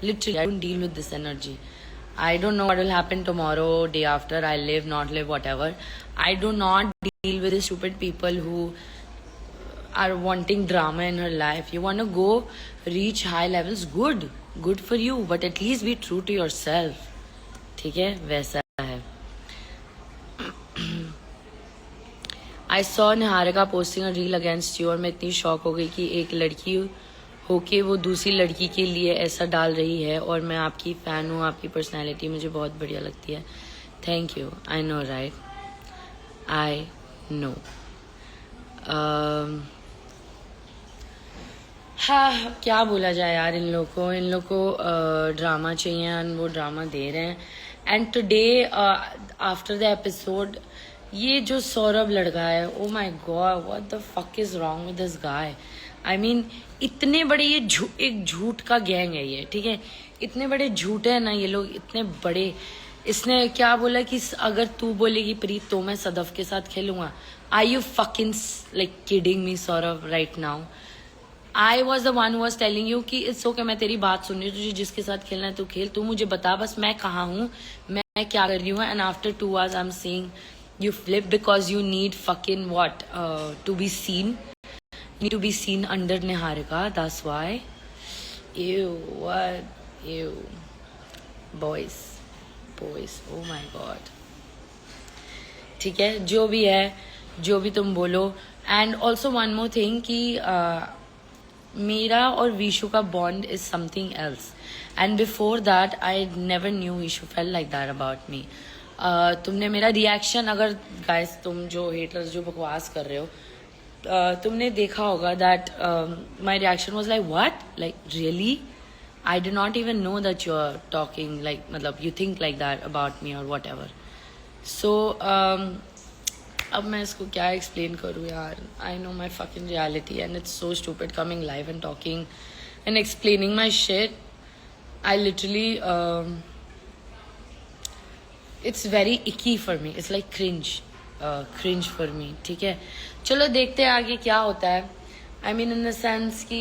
Literally, I don't deal with this energy. I don't know what will happen tomorrow, day after, I live, not live, whatever. I do not deal with the stupid people who are wanting drama in her life. You want to go reach high levels, good for you, but at least be true to yourself. ठीक है, वैसा है. I saw Niharika posting a reel against you और मैं इतनी shock हो गई कि एक लड़की होके वो दूसरी लड़की के लिए ऐसा डाल रही है. और मैं आपकी फ़ैन हूँ, आपकी पर्सनैलिटी मुझे बहुत बढ़िया लगती है. Thank you. I know right, I know. हाँ, क्या बोला जाए यार. इन लोग को ड्रामा चाहिए और वो ड्रामा दे रहे हैं. And today after the episode, ये जो सौरभ लड़का है, oh my God, what the fuck is wrong with this guy. I mean, इतने बड़े ये एक झूठ का गैंग है ये, ठीक है. इतने बड़े झूठे हैं ना ये लोग, इतने बड़े. इसने क्या बोला कि अगर तू बोलेगी प्रीत तो मैं सदफ के साथ खेलूंगा. Are you fucking like kidding me Saurabh right now? I was the one who was telling you कि इट्स ओके, मैं तेरी बात सुन रही हूँ, तुझे जिसके साथ खेलना है तू खेल, तू मुझे बता बस मैं कहाँ हूँ, मैं क्या कर रही हूँ. And after 2 hours I am seeing you flip because you need fucking what to be seen, need to be seen under Niharika, that's why. Ew, what? Ew. Boys, oh my god. ठीक है, जो भी है, जो भी तुम बोलो. And also one more thing कि मेरा और विशु का bond is something else. And before that I never knew Vishu fail like that about मी. तुमने मेरा रिएक्शन, अगर गाइस तुम जो हेटर्स जो बकवास कर रहे हो, तुमने देखा होगा that my reaction was like what, like really, I do not even know that you are talking like, मतलब you think like that about me और वट एवर. सो अब मैं इसको क्या एक्सप्लेन करूँ यार. I know my fucking reality and it's so stupid coming live and talking and explaining my shit. I literally it's very icky for me, it's like cringe for me. ठीक है, चलो देखते हैं आगे क्या होता है. I mean in the sense कि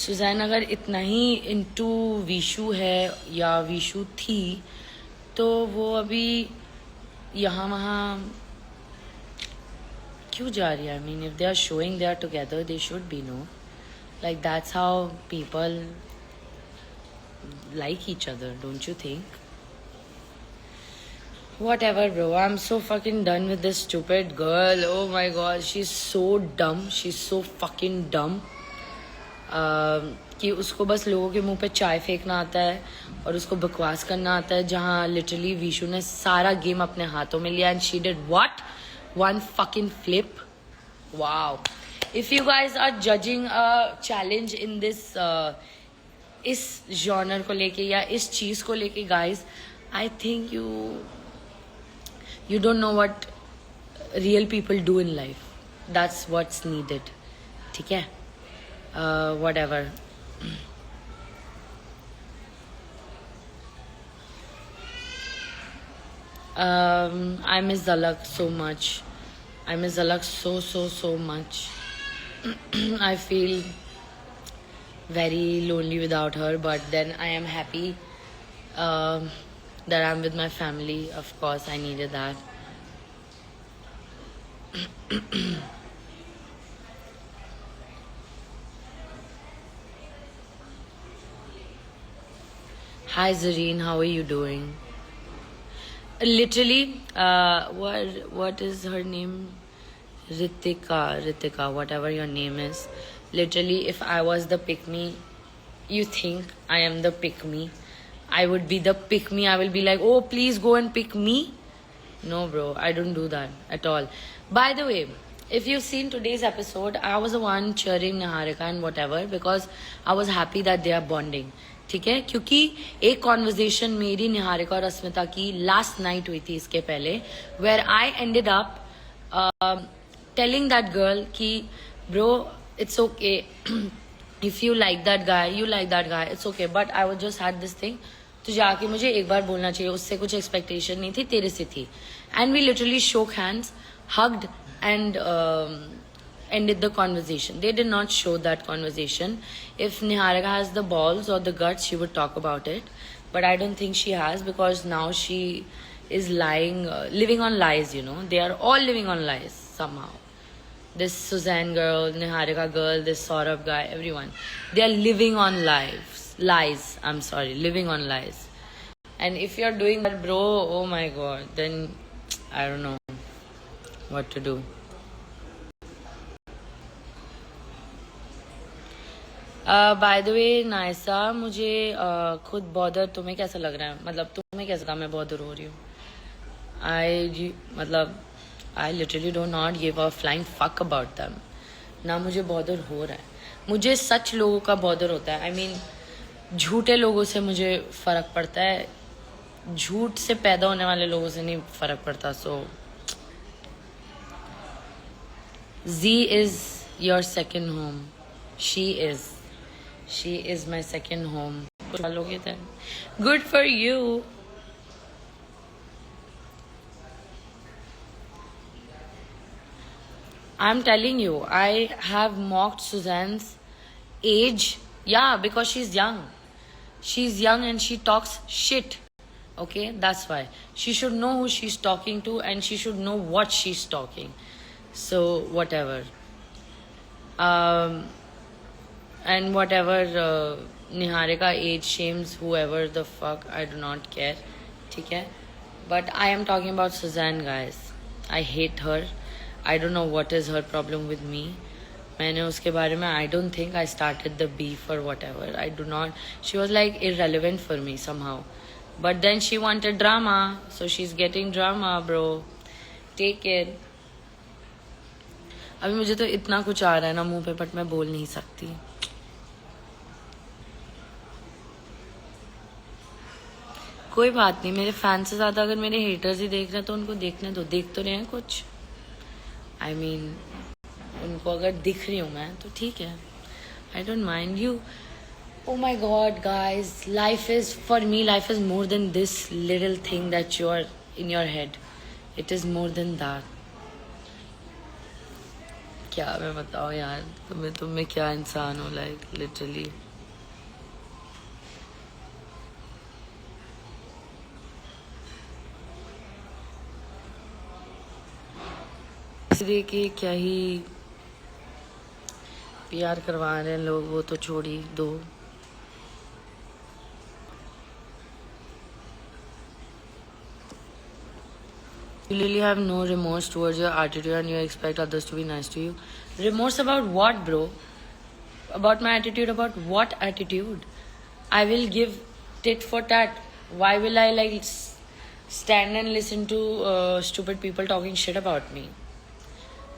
सुजैन अगर इतना ही into विशु है या विशु थी तो वो अभी यहाँ वहाँ क्यों जा रही है. I mean if they are showing they are together they should be, no, like that's how people like each other, don't you think? Whatever, bro. I'm so fucking done with this stupid girl. Oh my god, she's so dumb. She's so fucking dumb. कि उसको बस लोगों के मुंह पे चाय फेंकना आता है और उसको बकवास करना आता है, जहाँ लिटरली विशु ने सारा गेम अपने हाथों में लिया. And she did what? One fucking flip. Wow. If you guys are judging a challenge in this, इस जॉनर को लेके या इस चीज को लेके, guys, I think you don't know what real people do in life. That's what's needed. ठीक है, whatever. I miss Zalak so much. I miss Zalak so much. I feel very lonely without her, but then I am happy that I'm with my family. Of course, I needed that. Hi Zareen, how are you doing? Literally, what is her name? Ritika, whatever your name is. Literally, if I was the pick me, you think I am the pick me? I would be the pick me. I will be like, oh, please go and pick me. No, bro, I don't do that at all. By the way, if you've seen today's episode, I was the one cheering Niharika and whatever because I was happy that they are bonding. ठीक है, क्योंकि एक conversation मेरी निहारिका और अस्मिता की last night हुई थी इसके पहले, where I ended up telling that girl कि bro it's okay, if you like that guy, you like that guy, it's okay, but I was just had this thing, तुझे आके मुझे एक बार बोलना चाहिए. उससे कुछ एक्सपेक्टेशन नहीं थी, तेरे से थी. एंड वी लिटरली शोक hands, hugged ended the conversation. They did not show that conversation. If Niharika has the balls or the guts, she would talk about it. But I don't think she has, because now she is lying, living on lies, you know. They are all living on lies somehow. This Suzanne girl, Niharika girl, this Saurabh guy, everyone. They are living on lies. I'm sorry, living on lies. And if you're doing that, bro, oh my god, then I don't know what to do. By the way Naysa, मुझे खुद bother, तुम्हें कैसा लग रहा है? मतलब तुम्हें कैसा लगा मैं बॉदर हो रही हूँ? I literally don't not give a flying fuck about them. ना मुझे बॉदर हो रहा है. मुझे सच लोगों का बॉदर होता है. आई मीन झूठे लोगों से मुझे फर्क पड़ता है, झूठ से पैदा होने वाले लोगों से नहीं फर्क पड़ता. सो Z is your second home. She is my second home. Good for you. I'm telling you, I have mocked Suzanne's age. Yeah, because she's young. She's young and she talks shit. Okay, that's why. She should know who she's talking to, and she should know what she's talking. So, whatever. And whatever Niharika age shames whoever the fuck, I do not care. Okay? But I am talking about Suzanne, guys. I hate her. I don't know what is her problem with me. मैंने उसके बारे में, I don't think I started the beef or whatever. I do not. She was like irrelevant for me somehow. But then she wanted drama. So she's getting drama, bro. Take it. अभी मुझे तो इतना कुछ आ रहा है ना मुंह पे, बट मैं बोल नहीं सकती. कोई बात नहीं, मेरे फैन से ज्यादा अगर मेरे हेटर्स ही देख रहे हैं तो उनको देखने दो. देख तो रहे हैं कुछ. आई मीन उनको अगर दिख रही हूँ मैं तो ठीक है. I don't mind you. Oh my god, guys, for me, life is more than this little thing that you are in your head. It is more than that. क्या मैं बताऊँ यार, तुम्हें क्या इंसान हो, like literally. इसलिए कि क्या ही प्यार करवा रहे हैं लोग, वो तो छोड़ी दो. You really have no remorse towards your attitude and you expect others to be nice to you. Remorse about what, bro? About my attitude? About what attitude? I will give tit for tat. Why will I like stand and listen to stupid people talking shit about me?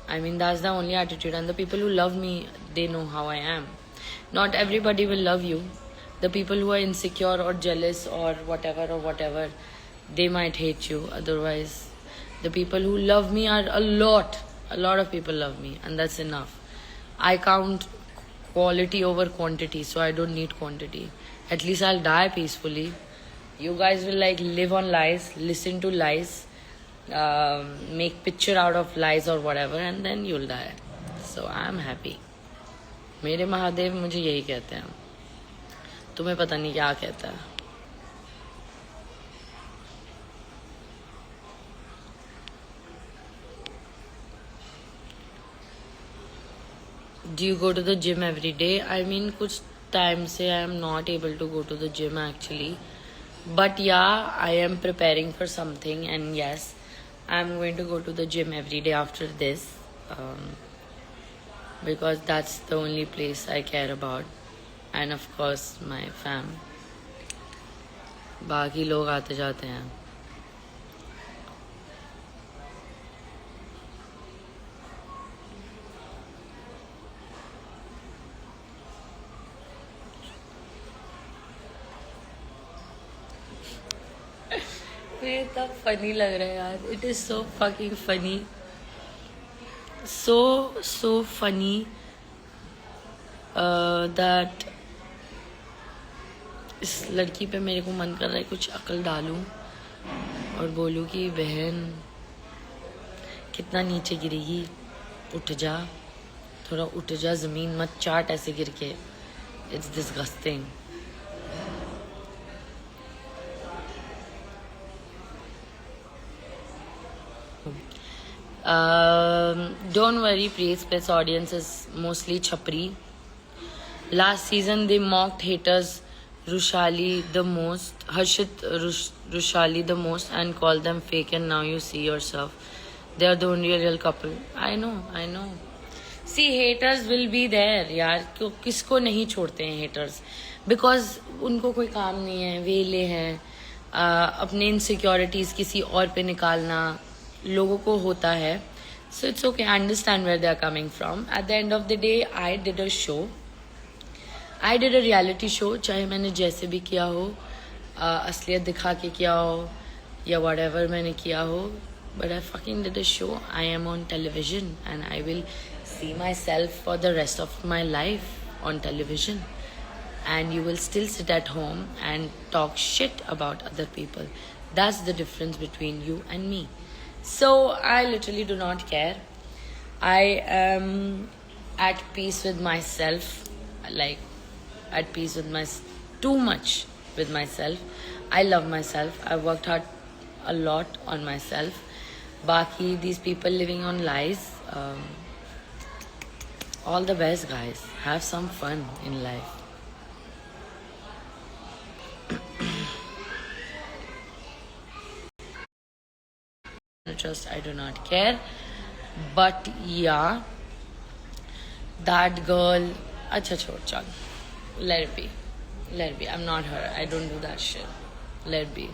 I mean, that's the only attitude. And the people who love me, they know how I am. Not everybody will love you. The people who are insecure or jealous or whatever, they might hate you. Otherwise, the people who love me are a lot of people love me, and that's enough. I count quality over quantity, so I don't need quantity. At least I'll die peacefully. You guys will like live on lies, listen to lies, make picture out of lies or whatever, and then you'll die. So I'm happy. मेरे महादेव मुझे यही कहते हैं. तुम्हें पता नहीं क्या कहता है. Do you go to the gym every day? I mean, कुछ time से I am not able to go to the gym actually. But yeah, I am preparing for something, and yes, I am going to go to the gym every day after this. Because that's the only place I care about. And of course, my fam. बाकी लोग आते जाते हैं. मुझे इतना funny लग रहा है यार. It is so fucking funny. So funny that इस लड़की पे मेरे को मन कर रहा है कुछ अकल डालूं और बोलूं कि बहन कितना नीचे गिरेगी, उठ जा. थोड़ा उठ जा, जमीन मत चाट ऐसे गिर के. It's disgusting. Don't worry, Preet. Plus audience is mostly chapri. Last season they mocked haters Rushali the most, Harshit Rushali the most, and called them fake. And now you see yourself, they are the only real couple. I know. See, haters will be there, यार. क्यों किसको नहीं छोड़ते हैं haters? Because उनको कोई काम नहीं है, वेले हैं. अपने insecurities किसी और पे निकालना लोगों को होता है. So it's okay. I understand where they are coming from. At the end of the day, I did a show. I did a reality show. चाहे मैंने जैसे भी किया हो, असलियत दिखा के किया हो या whatever मैंने किया हो, but I fucking did a show. I am on television and I will see myself for the rest of my life on television, and you will still sit at home and talk shit about other people. That's the difference between you and me. So I literally do not care. I am at peace with myself, like at peace with too much with myself. I love myself. I worked hard a lot on myself. Baki, these people living on lies, all the best, guys. Have some fun in life. Just I do not care. But yeah, that girl, acha chhod chal. Let it be. Let it be. I'm not her. I don't do that shit. Let it be.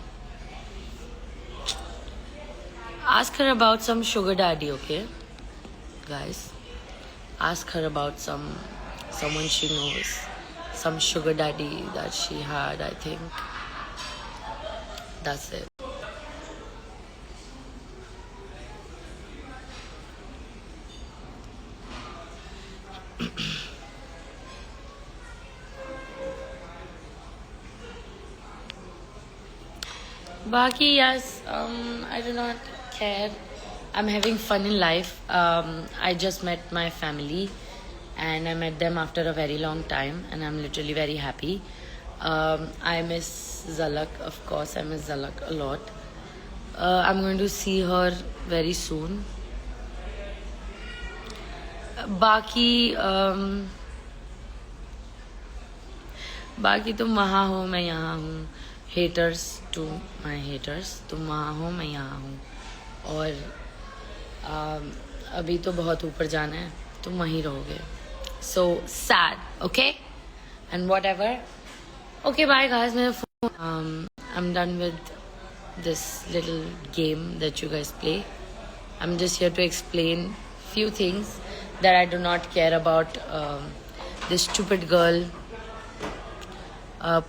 Ask her about some sugar daddy, okay? Guys. Ask her about someone she knows. Some sugar daddy that she had, I think. That's it. Baki, yes, I do not care. I'm having fun in life. I just met my family and I met them after a very long time and I'm literally very happy. I miss Zalak, of course. I miss Zalak a lot. I'm going to see her very soon. बाकी तुम वहाँ हो, मैं यहाँ हूँ. Haters to my haters, तुम वहाँ हो, मैं यहाँ हूँ. और अभी तो बहुत ऊपर जाना है, तुम वहीं रहोगे. So sad, okay? And whatever. Okay, bye guys. I'm done with this little game that you guys play. I'm just here to explain few things that I do not care about. This stupid girl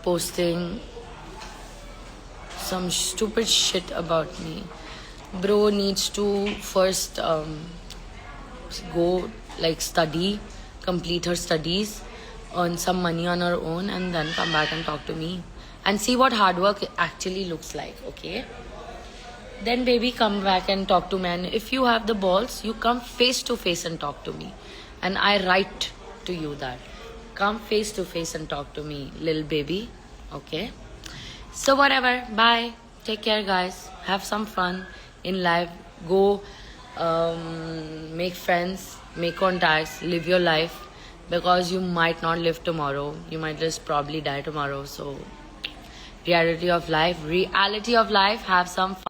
posting some stupid shit about me. Bro needs to first go like study, complete her studies, earn some money on her own, and then come back and talk to me and see what hard work actually looks like, okay? Then baby, come back and talk to me. And if you have the balls, you come face to face and talk to me. And I write to you that. Come face to face and talk to me, little baby. Okay? So whatever. Bye. Take care, guys. Have some fun in life. Go make friends, make contacts, live your life. Because you might not live tomorrow. You might just probably die tomorrow. So reality of life. Have some fun.